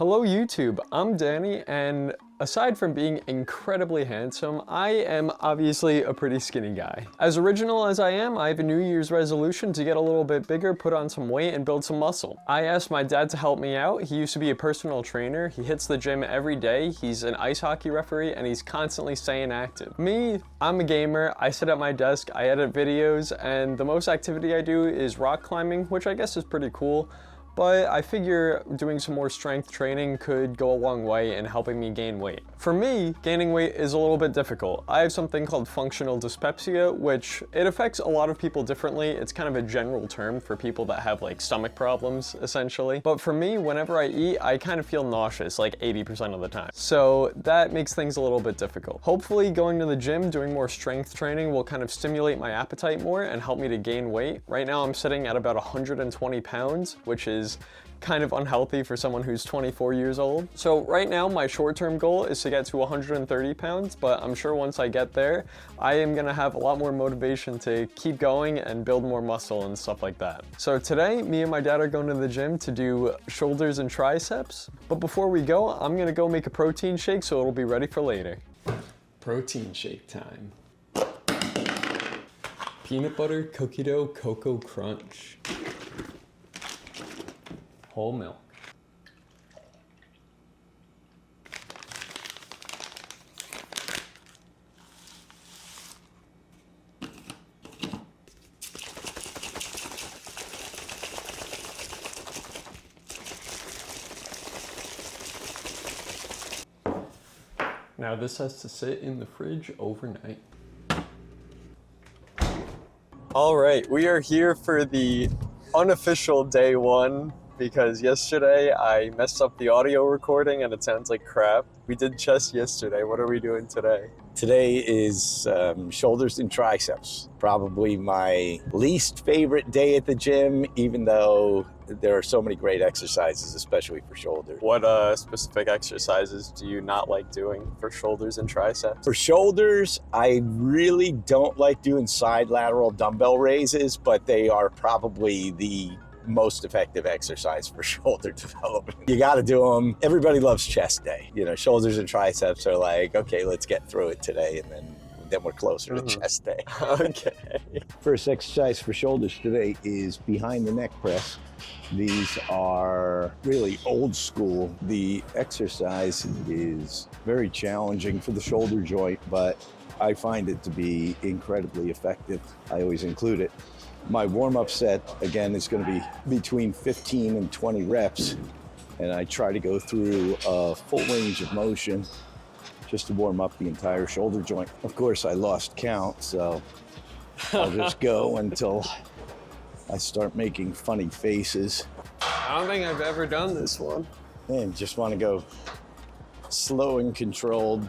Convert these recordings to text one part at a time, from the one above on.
Hello YouTube, I'm Danny, and aside from being incredibly handsome, I am obviously a pretty skinny guy. As original as I am, I have a New Year's resolution to get a little bit bigger, put on some weight, and build some muscle. I asked my dad to help me out. He used to be a personal trainer. He hits the gym every day. He's an ice hockey referee, and he's constantly staying active. Me, I'm a gamer. I sit at my desk, I edit videos, and the most activity I do is rock climbing, which I guess is pretty cool. But I figure doing some more strength training could go a long way in helping me gain weight. For me, gaining weight is a little bit difficult. I have something called functional dyspepsia, which it affects a lot of people differently. It's kind of a general term for people that have like stomach problems, essentially. But for me, whenever I eat, I kind of feel nauseous like 80% of the time. So that makes things a little bit difficult. Hopefully going to the gym, doing more strength training will kind of stimulate my appetite more and help me to gain weight. Right now I'm sitting at about 120 pounds, which is kind of unhealthy for someone who's 24 years old. So right now my short-term goal is to get to 130 pounds, but I'm sure once I get there, I am gonna have a lot more motivation to keep going and build more muscle and stuff like that. So today, me and my dad are going to the gym to do shoulders and triceps. But before we go, I'm gonna go make a protein shake so it'll be ready for later. Protein shake time. Peanut butter cookie dough cocoa crunch. Whole milk. Now this has to sit in the fridge overnight. All right, we are here for the unofficial day one, because yesterday I messed up the audio recording and it sounds like crap. We did chest yesterday. What are we doing today? Today is shoulders and triceps. Probably my least favorite day at the gym, even though there are so many great exercises, especially for shoulders. What specific exercises do you not like doing for shoulders and triceps? For shoulders, I really don't like doing side lateral dumbbell raises, but they are probably the most effective exercise for shoulder development. You got to do them. Everybody loves chest day. You know, shoulders and triceps are like, okay, let's get through it today, and then we're closer to chest day. Okay. First exercise for shoulders today is behind the neck press. These are really old school. The exercise is very challenging for the shoulder joint, but I find it to be incredibly effective. I always include it. My warm-up set, again, is going to be between 15 and 20 reps, and I try to go through a full range of motion just to warm up the entire shoulder joint. Of course, I lost count, so I'll just go until I start making funny faces. I don't think I've ever done this one. And just want to go slow and controlled,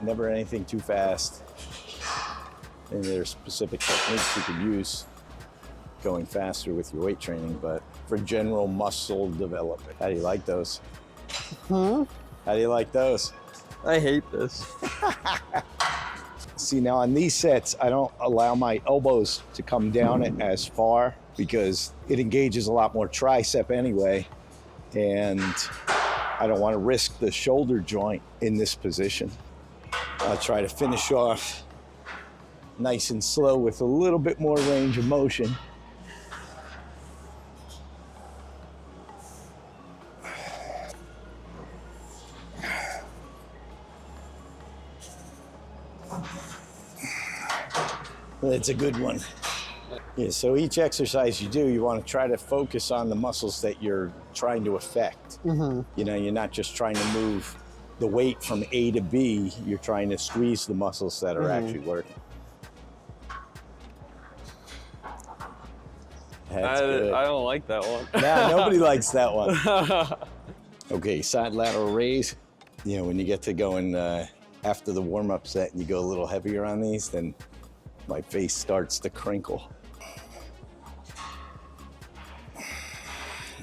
never anything too fast. And there's specific techniques you can use going faster with your weight training, but for general muscle development. How do you like those? How do you like those? I hate this. See, now on these sets, I don't allow my elbows to come down as far because it engages a lot more tricep anyway, and I don't want to risk the shoulder joint in this position. I'll try to finish off nice and slow with a little bit more range of motion. That's a good one. Yeah, so each exercise you do, you want to try to focus on the muscles that you're trying to affect. You know, you're not just trying to move the weight from A to B, you're trying to squeeze the muscles that are actually working. That's good. I don't like that one. Nah, nobody likes that one. Okay, side lateral raise. You know, when you get to going after the warm-up set and you go a little heavier on these, then my face starts to crinkle.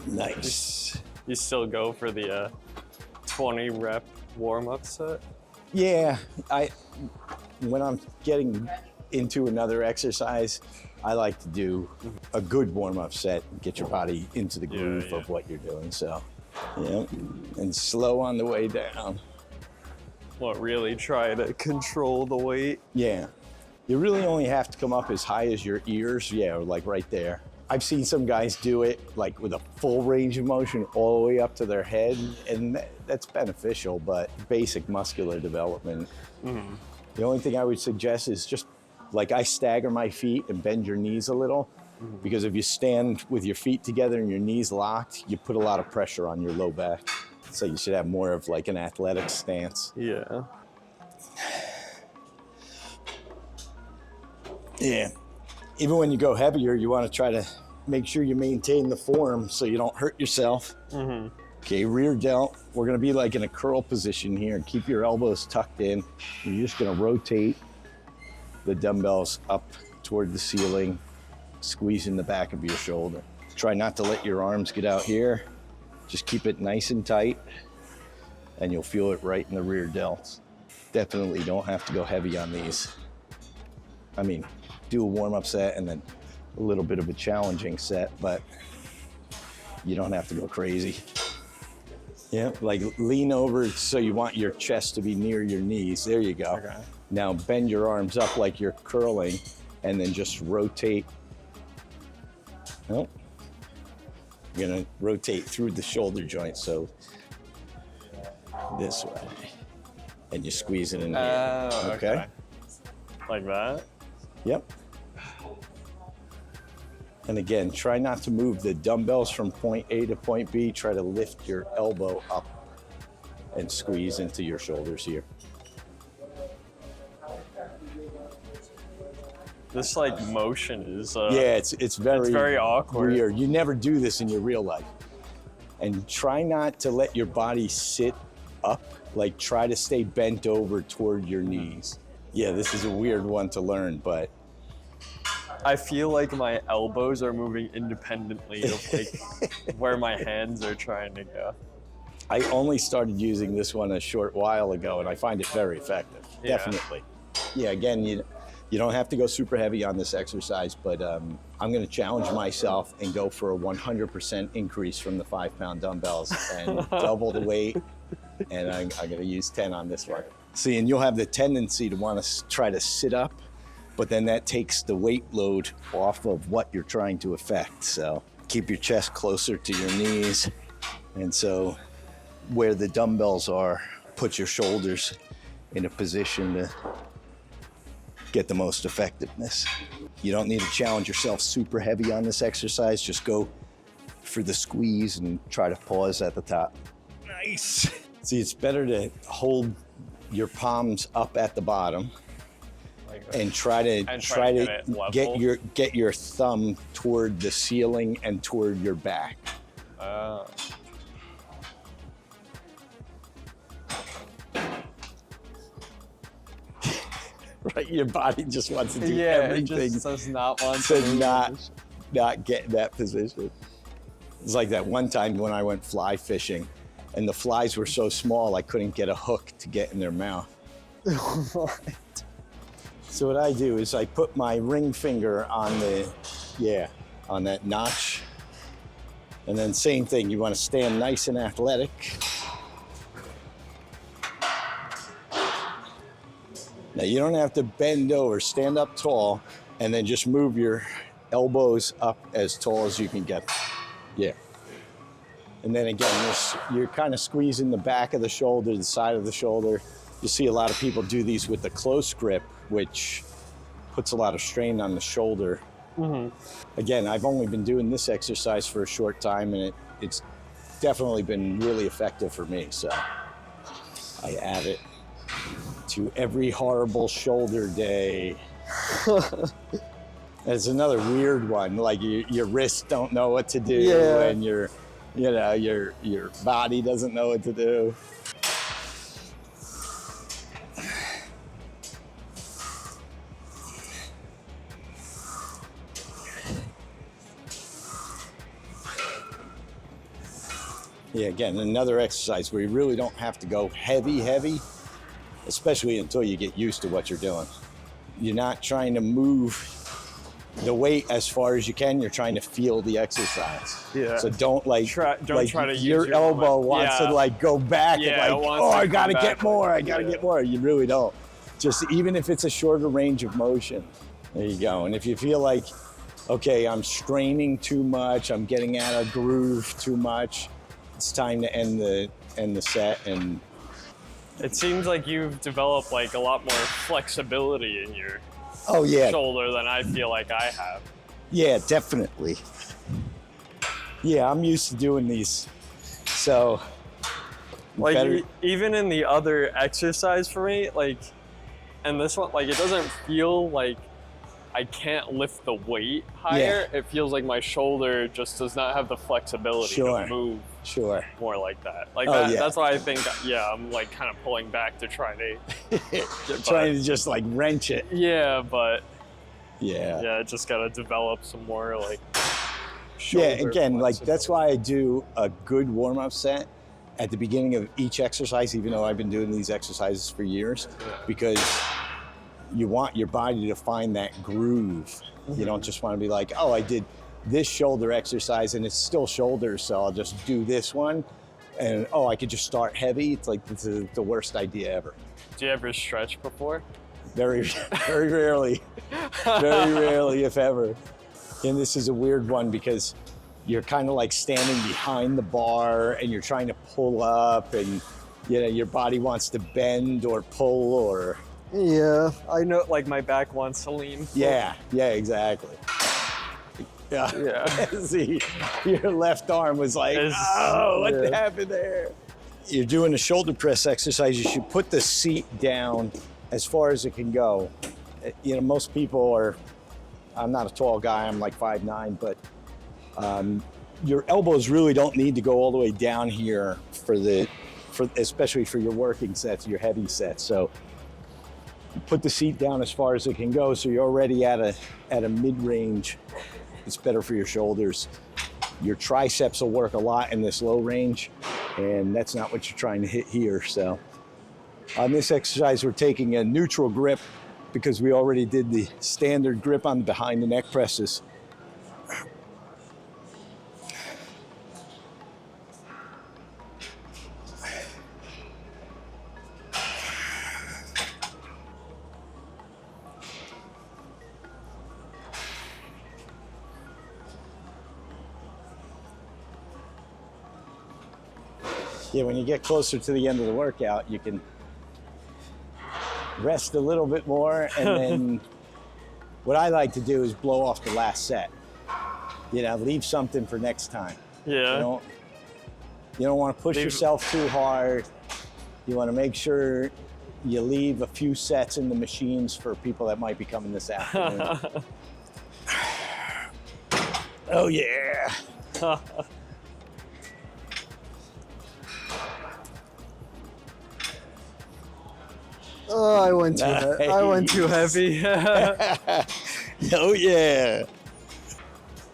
Nice. You still go for the 20 rep warm-up set? Yeah, when I'm getting into another exercise, I like to do a good warm-up set and get your body into the groove of what you're doing. So Yep. And slow on the way down. What, really try to control the weight? Yeah. You really only have to come up as high as your ears. Yeah, like right there. I've seen some guys do it like with a full range of motion all the way up to their head, and that's beneficial, but basic muscular development. Mm-hmm. The only thing I would suggest is just like I stagger my feet and bend your knees a little, because if you stand with your feet together and your knees locked, you put a lot of pressure on your low back. So you should have more of like an athletic stance. Yeah. Yeah. Even when you go heavier, you want to try to make sure you maintain the form so you don't hurt yourself. Mm-hmm. Okay, rear delt. We're going to be like in a curl position here and keep your elbows tucked in. You're just going to rotate the dumbbells up toward the ceiling, squeezing the back of your shoulder. Try not to let your arms get out here. Just keep it nice and tight, and you'll feel it right in the rear delts. Definitely don't have to go heavy on these. I mean, do a warm-up set and then a little bit of a challenging set, but you don't have to go crazy. Yeah, like lean over so you want your chest to be near your knees. There you go. Okay. Now bend your arms up like you're curling, and then just rotate. Oh. You're gonna rotate through the shoulder joint, so this way, and you squeeze it in here. Okay. Like that? Yep. And again, try not to move the dumbbells from point A to point B. Try to lift your elbow up and squeeze into your shoulders here. This like motion is yeah, it's very awkward. Weird. You never do this in your real life. And try not to let your body sit up. Like try to stay bent over toward your knees. Yeah, this is a weird one to learn, but I feel like my elbows are moving independently of like where my hands are trying to go. I only started using this one a short while ago, and I find it very effective. Yeah. Definitely. Yeah, again, you don't have to go super heavy on this exercise, but I'm going to challenge myself and go for a 100% increase from the 5-pound dumbbells and double the weight, and I'm going to use 10 on this one. See, and you'll have the tendency to want to try to sit up, but then that takes the weight load off of what you're trying to affect. So keep your chest closer to your knees. And so where the dumbbells are, put your shoulders in a position to get the most effectiveness. You don't need to challenge yourself super heavy on this exercise. Just go for the squeeze and try to pause at the top. Nice. See, it's better to hold your palms up at the bottom and try to get your thumb toward the ceiling and toward your back. Right, your body just wants to do everything. It just does not want to not get in that position. It's like that one time when I went fly fishing, and the flies were so small I couldn't get a hook to get in their mouth. So what I do is I put my ring finger on on that notch. And then same thing, you want to stand nice and athletic. Now you don't have to bend over, stand up tall, and then just move your elbows up as tall as you can get. Yeah. And then again, you're kind of squeezing the back of the shoulder, the side of the shoulder. You see a lot of people do these with the close grip, which puts a lot of strain on the shoulder. Mm-hmm. Again, I've only been doing this exercise for a short time, and it's definitely been really effective for me. So I add it to every horrible shoulder day. It's another weird one, like your wrists don't know what to do, and your body doesn't know what to do. Yeah, again, another exercise where you really don't have to go heavy, especially until you get used to what you're doing. You're not trying to move the weight as far as you can. You're trying to feel the exercise. Yeah. So don't try to use your elbow wants to like go back and like, oh, I gotta get more. I gotta get more. You really don't. Just even if it's a shorter range of motion, there you go. And if you feel like, okay, I'm straining too much, I'm getting out of groove too much, it's time to end the set. And it seems like you've developed like a lot more flexibility in your shoulder than I feel like I have. Yeah, definitely. Yeah, I'm used to doing these. So like even in the other exercise for me, like, and this one, like, it doesn't feel like I can't lift the weight higher. Yeah. It feels like my shoulder just does not have the flexibility to move more like that. Like that's why I think, I'm like kind of pulling back to try to trying to just like wrench it. Yeah, but I just gotta develop some more like shoulder again, like that's why I do a good warm-up set at the beginning of each exercise, even though I've been doing these exercises for years, because you want your body to find that groove. Mm-hmm. You don't just want to be like, oh, I did this shoulder exercise and it's still shoulders, so I'll just do this one. And oh, I could just start heavy. It's like the worst idea ever. Do you ever stretch before? Very, very rarely. Very rarely, if ever. And this is a weird one because you're kind of like standing behind the bar and you're trying to pull up and your body wants to bend or pull or... Yeah, I know, like my back wants to lean forward. Yeah, exactly. Yeah. See, your left arm was like, what happened there? You're doing a shoulder press exercise. You should put the seat down as far as it can go. Most people are, I'm not a tall guy, I'm like 5'9", but your elbows really don't need to go all the way down here especially for your working sets, your heavy sets. So put the seat down as far as it can go, so you're already at a mid-range. It's better for your shoulders. Your triceps will work a lot in this low range, and that's not what you're trying to hit here. So on this exercise, we're taking a neutral grip because we already did the standard grip on the behind the neck presses. Yeah, when you get closer to the end of the workout, you can rest a little bit more, and then what I like to do is blow off the last set. Leave something for next time. Yeah. You don't want to push yourself too hard. You want to make sure you leave a few sets in the machines for people that might be coming this afternoon. Oh yeah. Oh, I went too heavy. Oh yeah.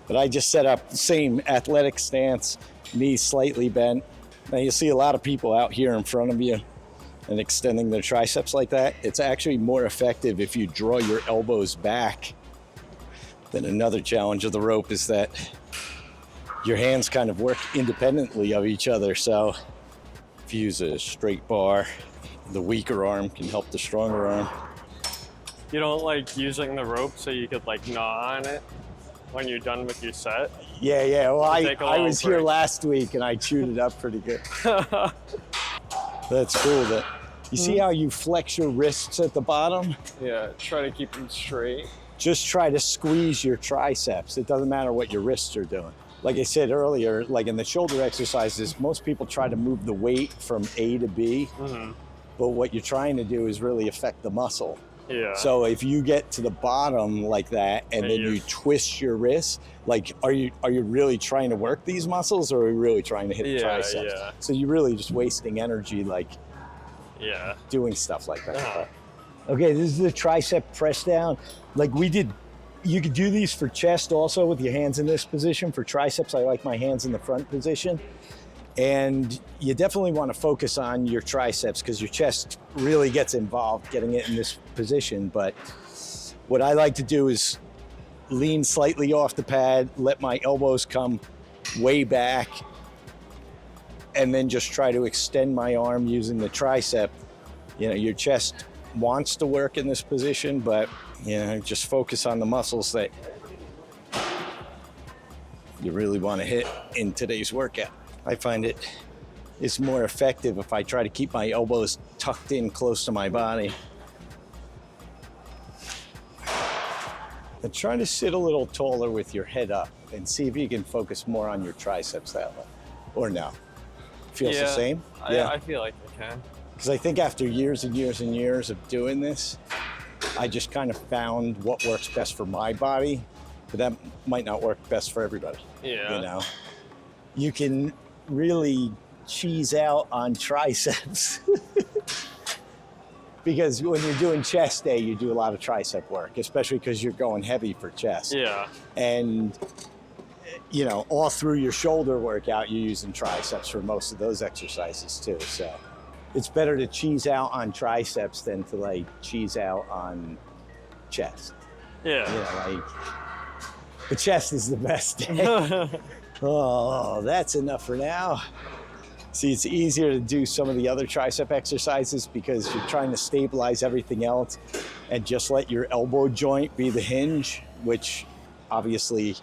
But I just set up the same athletic stance, knees slightly bent. Now you see a lot of people out here in front of you and extending their triceps like that. It's actually more effective if you draw your elbows back. Then another challenge of the rope is that your hands kind of work independently of each other. So if you use a straight bar, the weaker arm can help the stronger arm. You don't like using the rope so you could like gnaw on it when you're done with your set? Yeah. Well, I was here last week and I chewed it up pretty good. That's cool. You see how you flex your wrists at the bottom? Yeah, try to keep them straight. Just try to squeeze your triceps. It doesn't matter what your wrists are doing. Like I said earlier, like in the shoulder exercises, most people try to move the weight from A to B. Mm-hmm. But what you're trying to do is really affect the muscle. Yeah. So if you get to the bottom like that and then you twist your wrist, like are you really trying to work these muscles or are you really trying to hit the triceps? Yeah. So you're really just wasting energy like doing stuff like that. Uh-huh. Okay, this is the tricep press down. Like you could do these for chest also with your hands in this position. For triceps, I like my hands in the front position. And you definitely want to focus on your triceps because your chest really gets involved getting it in this position. But what I like to do is lean slightly off the pad, let my elbows come way back, and then just try to extend my arm using the tricep. You know, your chest wants to work in this position, but, you know, just focus on the muscles that you really want to hit in today's workout. I find it is more effective if I try to keep my elbows tucked in close to my body. And try to sit a little taller with your head up and see if you can focus more on your triceps that way. Or no? Feels the same? I feel like I can. Because I think after years and years and years of doing this, I just kind of found what works best for my body, but that might not work best for everybody. Yeah. You know? You can really cheese out on triceps. Because when you're doing chest day, you do a lot of tricep work, especially because you're going heavy for chest. Yeah. And, you know, all through your shoulder workout, you're using triceps for most of those exercises too. So it's better to cheese out on triceps than to like cheese out on chest. Yeah. You know, like the chest is the best day. Oh, that's enough for now. See, it's easier to do some of the other tricep exercises because you're trying to stabilize everything else and just let your elbow joint be the hinge, which obviously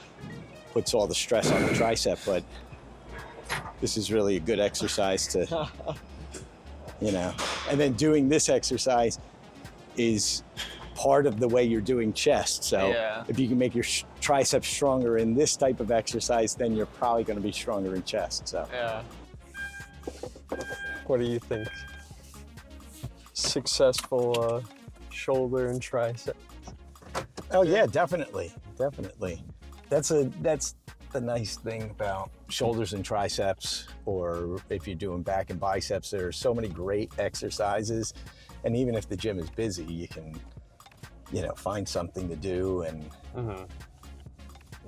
puts all the stress on the tricep, but this is really a good exercise to, you know. And then doing this exercise is part of the way you're doing chest. So if you can make your triceps stronger in this type of exercise, then you're probably going to be stronger in chest. So. Yeah. What do you think? Successful shoulder and tricep. Oh yeah, definitely. That's the nice thing about shoulders and triceps, or if you're doing back and biceps, there are so many great exercises. And even if the gym is busy, you can, you know, find something to do. And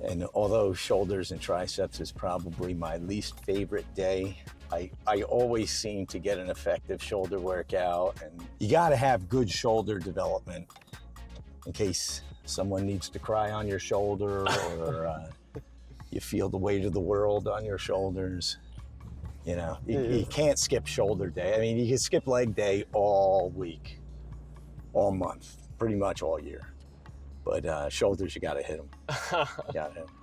and although shoulders and triceps is probably my least favorite day, I always seem to get an effective shoulder workout. And you got to have good shoulder development in case someone needs to cry on your shoulder or you feel the weight of the world on your shoulders. You know, you can't skip shoulder day. I mean, you can skip leg day all week, all month, pretty much all year. But shoulders, you got to hit them. You got to hit them.